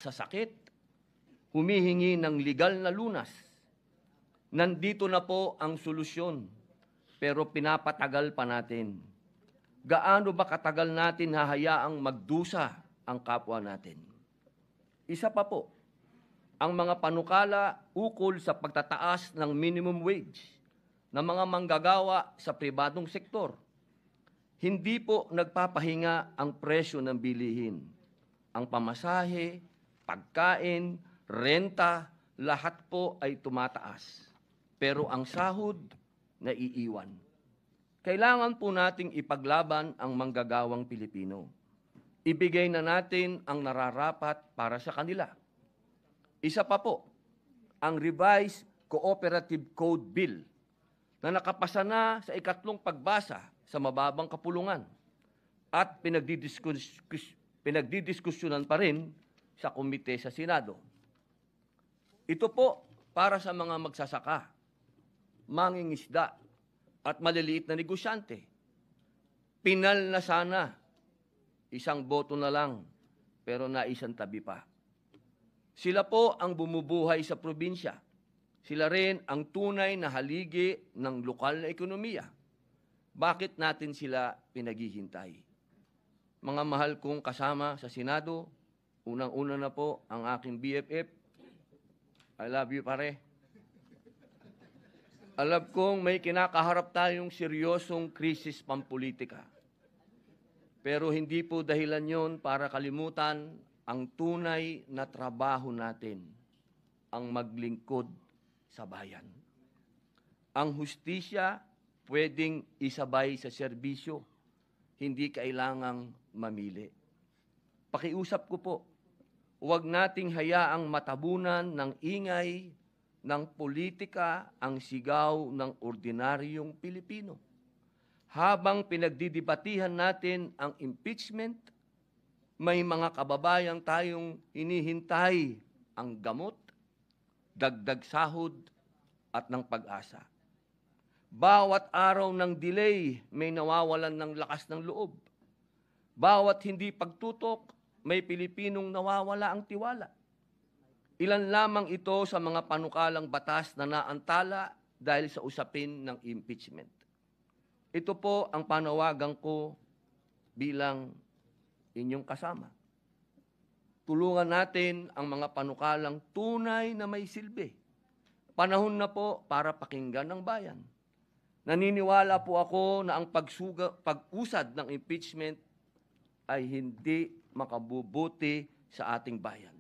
sa sakit, humihingi ng legal na lunas. Nandito na po ang solusyon, pero pinapatagal pa natin. Gaano ba katagal natin hahayaang magdusa ang kapwa natin? Isa pa po, ang mga panukala ukol sa pagtataas ng minimum wage ng mga manggagawa sa pribadong sektor. Hindi po nagpapahinga ang presyo ng bilihin. Ang pamasahe, pagkain, renta, lahat po ay tumataas. Pero ang sahod, naiiwan. Kailangan po nating ipaglaban ang manggagawang Pilipino. Ibigay na natin ang nararapat para sa kanila. Isa pa po, ang Revised Cooperative Code Bill na nakapasa na sa ikatlong pagbasa sa mababang kapulungan at pinagdidiskusyonan pa rin sa komite sa Senado. Ito po para sa mga magsasaka, mangingisda at maliliit na negosyante. Pinal na sana, isang boto na lang, pero naisang tabi pa. Sila po ang bumubuhay sa probinsya. Sila rin ang tunay na haligi ng lokal na ekonomiya. Bakit natin sila pinaghihintay? Mga mahal kong kasama sa Senado, unang-una na po ang aking BFF. I love you, pare. Alam kong may kinakaharap tayong seryosong krisis pampolitika. Pero hindi po dahilan yon para kalimutan ang tunay na trabaho natin, ang maglingkod sa bayan. Ang hustisya pwedeng isabay sa serbisyo, hindi kailangang mamili. Pakiusap ko po, huwag nating hayaang matabunan ng ingay ng politika ang sigaw ng ordinaryong Pilipino. Habang pinagdidibatihan natin ang impeachment, may mga kababayang tayong hinihintay ang gamot, dagdag sahod at ng pag-asa. Bawat araw ng delay, may nawawalan ng lakas ng loob. Bawat hindi pagtutok, may Pilipinong nawawala ang tiwala. Ilan lamang ito sa mga panukalang batas na naantala dahil sa usapin ng impeachment. Ito po ang panawagan ko bilang inyong kasama. Tulungan natin ang mga panukalang tunay na may silbi. Panahon na po para pakinggan ng bayan. Naniniwala po ako na ang pag-usad ng impeachment ay hindi makabubuti sa ating bayan.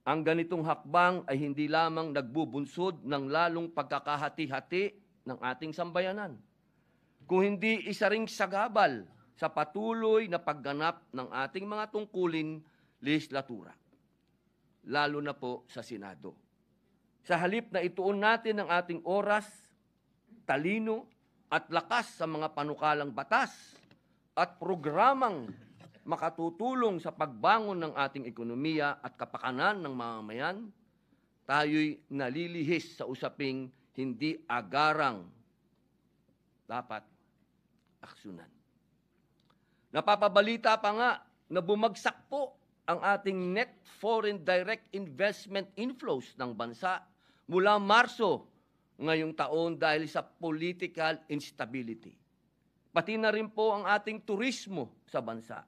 Ang ganitong hakbang ay hindi lamang nagbubunsod ng lalong pagkakahati-hati ng ating sambayanan, kung hindi isa ring sagabal sa patuloy na pagganap ng ating mga tungkulin lehislatura, lalo na po sa Senado. Sa halip na ituon natin ang ating oras, talino at lakas sa mga panukalang batas at programang makatutulong sa pagbangon ng ating ekonomiya at kapakanan ng mamamayan, tayo'y nalilihis sa usaping hindi agarang dapat aksyonan. Napapabalita pa nga na bumagsak po ang ating net foreign direct investment inflows ng bansa mula Marso ngayong taon dahil sa political instability. Pati na rin po ang ating turismo sa bansa.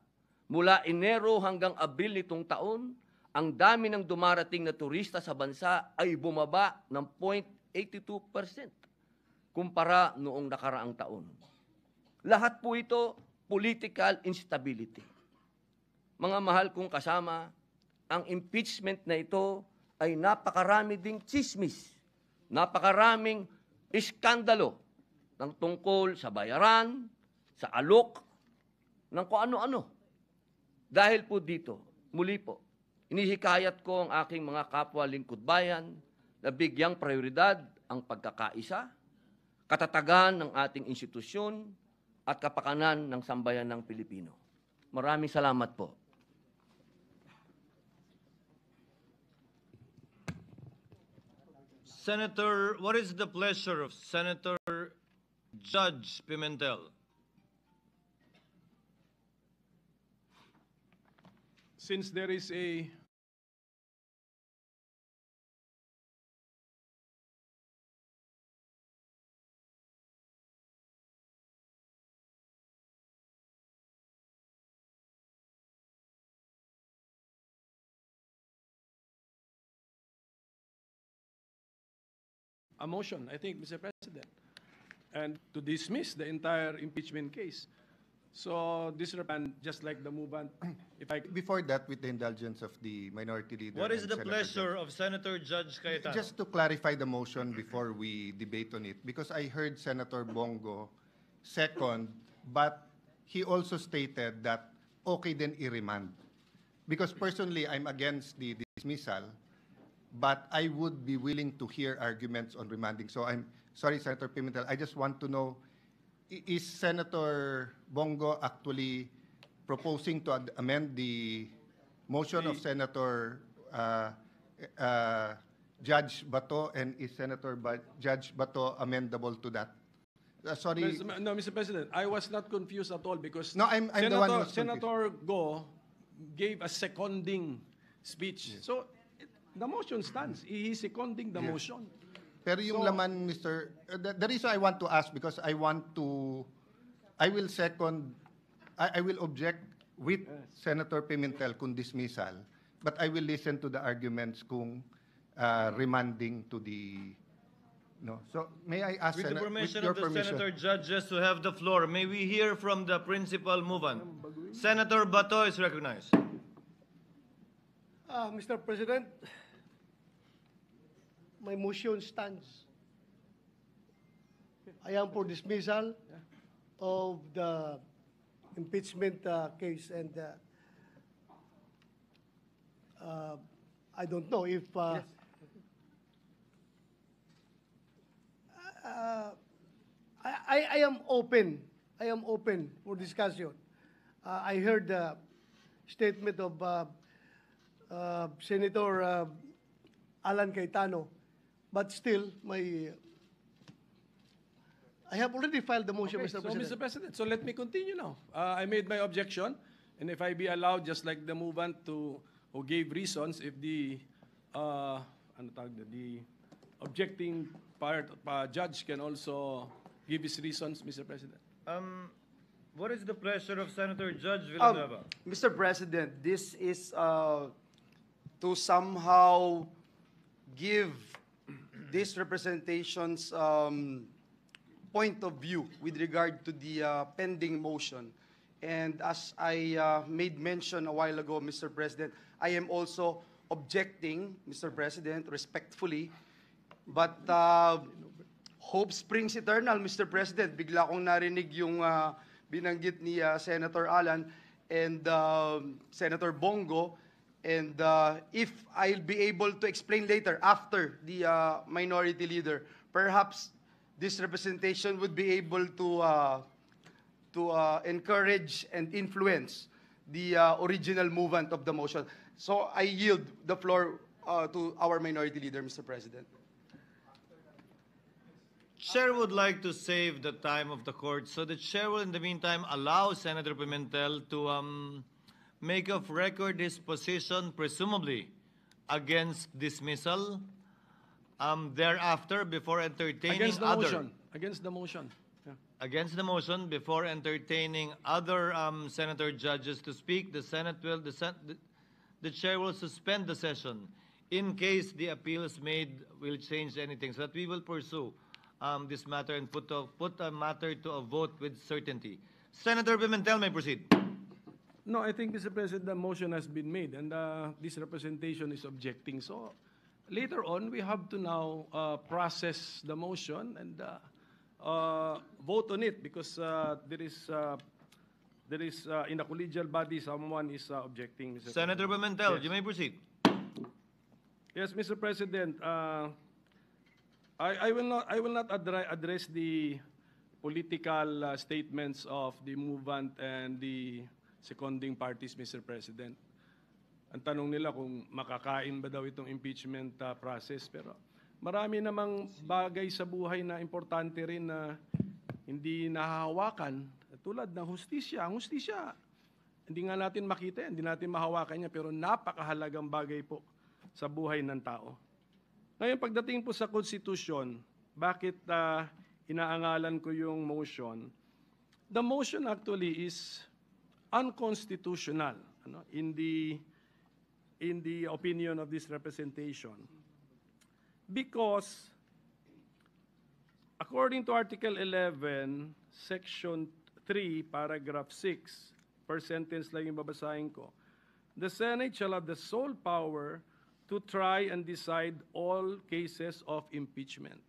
Mula Enero hanggang Abril nitong taon, ang dami ng dumarating na turista sa bansa ay bumaba ng 0.82% kumpara noong nakaraang taon. Lahat po ito, political instability. Mga mahal kong kasama, ang impeachment na ito ay napakarami ding tsismis, napakaraming iskandalo ng tungkol sa bayaran, sa alok, ng kung ano-ano. Dahil po dito, muli po, inihikayat ko ang aking mga kapwa lingkod bayan na bigyang prioridad ang pagkakaisa, katatagan ng ating institusyon at kapakanan ng sambayan ng Pilipino. Maraming salamat po. Senator, what is the pleasure of Senator Judge Pimentel? Since there is a a motion, I think, Mr. President, and to dismiss the entire impeachment case. So this and just like the movement, if I Before that, with the indulgence of the minority leader. What is and the Senator pleasure of Senator Judge Cayetano? Just to clarify the motion before we debate on it, because I heard Senator Bongo second, but he also stated that okay then i-remand. Because personally, I'm against the dismissal, but I would be willing to hear arguments on remanding. So I'm sorry, Senator Pimentel, I just want to know, is Senator Bongo actually proposing to amend the motion of Senator Judge Bato, and is Judge Bato amendable to that? Sorry. No, Mr. President, I was not confused at all because No, I'm the one who's confused. Senator Go gave a seconding speech. So the motion stands. He is seconding the motion. Pero yung So- laman, Mr. The reason I want to ask, because I will second, I will object with Senator Pimentel kung dismissal, but I will listen to the arguments kung remanding to the, no. So may I ask, With the permission your of the permission? Senator Judges to have the floor, may we hear from the principal movement? Senator Bato is recognized. Mr. President, my motion stands. I am for dismissal of the impeachment case, and I don't know if I am open. I am open for discussion. I heard the statement of Senator Alan Cayetano, but still, I have already filed the motion, Okay, Mr. so, President. Mr. President, so let me continue now. I made my objection, and if I be allowed, just like the movement who gave reasons, if the the objecting judge can also give his reasons, Mr. President. What is the pleasure of Senator Judge Villanueva? Mr. President, this is to somehow give this representation's point of view with regard to the pending motion. And as I made mention a while ago, Mr. President, I am also objecting, Mr. President, respectfully. But hope springs eternal, Mr. President. Bigla kong narinig yung binanggit ni Senator Alan and Senator Bongo. And if I'll be able to explain later after the minority leader, perhaps this representation would be able to encourage and influence the original movement of the motion. So I yield the floor to our minority leader, Mr. President. Chair would like to save the time of the court, so the chair will in the meantime allow Senator Pimentel to make of record his position, presumably against dismissal. Thereafter, before entertaining Against the other motion. Against the motion. Yeah. against the motion, before entertaining other senator judges to speak, the chair will suspend the session in case the appeals made will change anything, so that we will pursue this matter and put a matter to a vote with certainty. Senator Pimentel may proceed. No, I think, Mr. President, the motion has been made, and this representation is objecting. So later on, we have to now process the motion and vote on it, because there is in a collegial body someone is objecting. Mr. Senator President. Pimentel, Yes. you may proceed. Yes, Mr. President. I will not address the political statements of the movement and the seconding parties, Mr. President. Ang tanong nila kung makakain ba daw itong impeachment process. Pero marami namang bagay sa buhay na importante rin na hindi nahahawakan. Tulad ng hustisya. Ang hustisya, hindi nga natin makita, hindi natin mahawakan niya, pero napakahalagang bagay po sa buhay ng tao. Ngayon, pagdating po sa Constitution, bakit inaangalan ko yung motion? The motion actually is unconstitutional, in the opinion of this representation, because According to Article 11, Section 3, Paragraph 6, per sentence lang yung babasahin ko, the Senate shall have the sole power to try and decide all cases of impeachment.